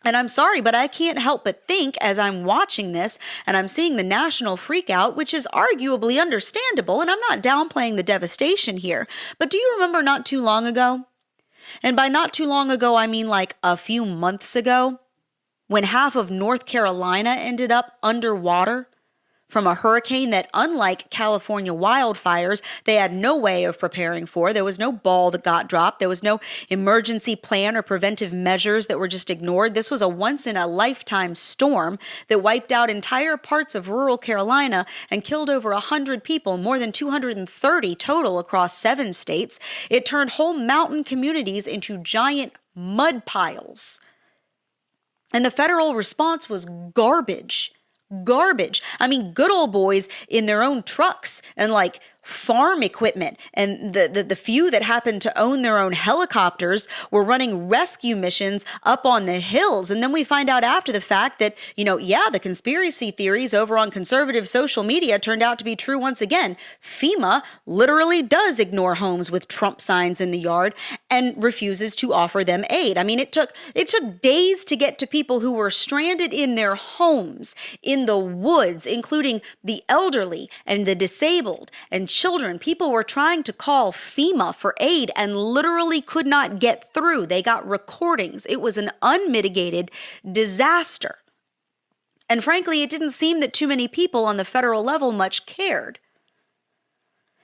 And I'm sorry, but I can't help but think as I'm watching this and I'm seeing the national freakout, which is arguably understandable, and I'm not downplaying the devastation here, but do you remember not too long ago? And by not too long ago, I mean like a few months ago, when half of North Carolina ended up underwater from a hurricane that, unlike California wildfires, they had no way of preparing for. There was no ball that got dropped. There was no emergency plan or preventive measures that were just ignored. This was a once-in-a-lifetime storm that wiped out entire parts of rural Carolina and killed over 100 people, more than 230 total across 7 states. It turned whole mountain communities into giant mud piles. And the federal response was garbage. Garbage. I mean, good old boys in their own trucks and like farm equipment, and the few that happened to own their own helicopters were running rescue missions up on the hills. And then we find out after the fact that, the conspiracy theories over on conservative social media turned out to be true once again. FEMA literally does ignore homes with Trump signs in the yard and refuses to offer them aid. I mean, it took days to get to people who were stranded in their homes, in the woods, including the elderly and the disabled and children. People were trying to call FEMA for aid and literally could not get through. They got recordings. It was an unmitigated disaster. And frankly, it didn't seem that too many people on the federal level much cared.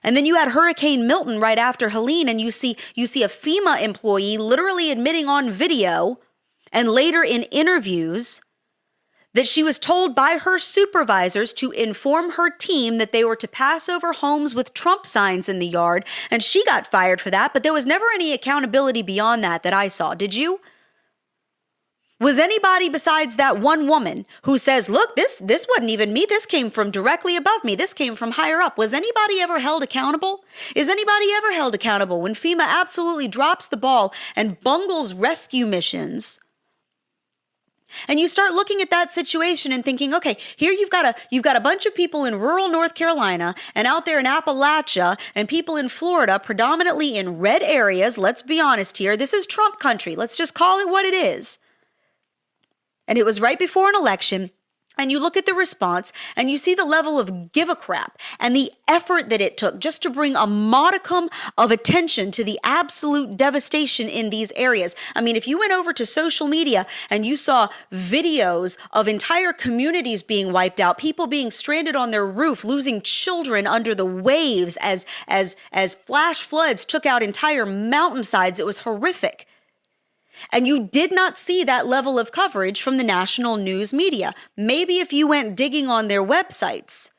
And then you had Hurricane Milton right after Helene, and you see a FEMA employee literally admitting on video and later in interviews that she was told by her supervisors to inform her team that they were to pass over homes with Trump signs in the yard, and she got fired for that, but there was never any accountability beyond that I saw. Did you? Was anybody besides that one woman who says, look, this wasn't even me, this came from directly above me, this came from higher up, was anybody ever held accountable? Is anybody ever held accountable when FEMA absolutely drops the ball and bungles rescue missions? And you start looking at that situation and thinking, okay, here you've got a bunch of people in rural North Carolina and out there in Appalachia and people in Florida, predominantly in red areas. Let's be honest here. This is Trump country. Let's just call it what it is. And it was right before an election. And you look at the response and you see the level of give a crap and the effort that it took just to bring a modicum of attention to the absolute devastation in these areas. I mean, if you went over to social media and you saw videos of entire communities being wiped out, people being stranded on their roof, losing children under the waves as flash floods took out entire mountainsides, it was horrific. And you did not see that level of coverage from the national news media. Maybe if you went digging on their websites.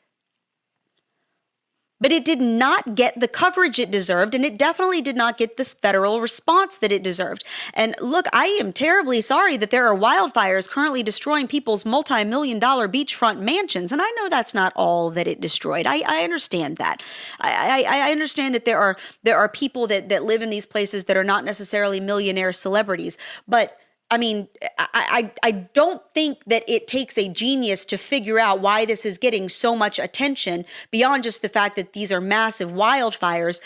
But it did not get the coverage it deserved, and it definitely did not get this federal response that it deserved. And look, I am terribly sorry that there are wildfires currently destroying people's multi-million-dollar beachfront mansions, and I know that's not all that it destroyed. I understand that. I understand that there are people that live in these places that are not necessarily millionaire celebrities, but I mean, I don't think that it takes a genius to figure out why this is getting so much attention beyond just the fact that these are massive wildfires.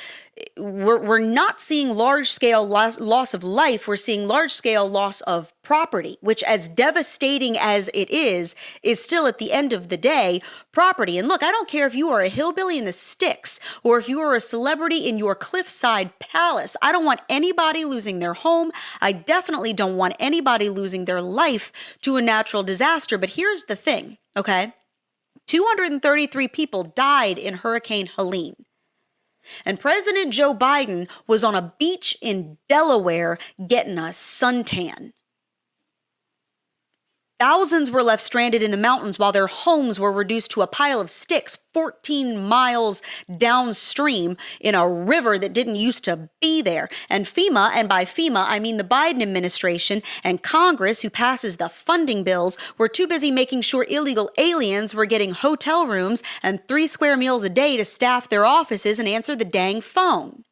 We're not seeing large-scale loss of life. We're seeing large-scale loss of property, which, as devastating as it is still at the end of the day property. And look, I don't care if you are a hillbilly in the sticks or if you are a celebrity in your cliffside palace. I don't want anybody losing their home. I definitely don't want anybody losing their life to a natural disaster. But here's the thing, okay? 233 people died in Hurricane Helene. And President Joe Biden was on a beach in Delaware getting a suntan. Thousands were left stranded in the mountains while their homes were reduced to a pile of sticks 14 miles downstream in a river that didn't used to be there. And FEMA, and by FEMA, I mean the Biden administration and Congress, who passes the funding bills, were too busy making sure illegal aliens were getting hotel rooms and 3 square meals a day to staff their offices and answer the dang phone.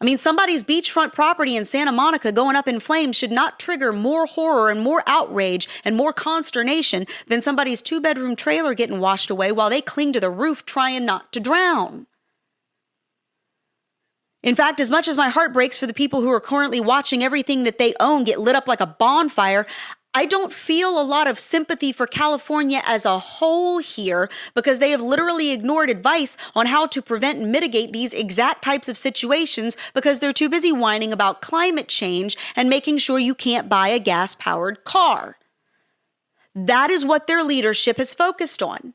I mean, somebody's beachfront property in Santa Monica going up in flames should not trigger more horror and more outrage and more consternation than somebody's 2-bedroom trailer getting washed away while they cling to the roof trying not to drown. In fact, as much as my heart breaks for the people who are currently watching everything that they own get lit up like a bonfire, I don't feel a lot of sympathy for California as a whole here because they have literally ignored advice on how to prevent and mitigate these exact types of situations because they're too busy whining about climate change and making sure you can't buy a gas-powered car. That is what their leadership has focused on.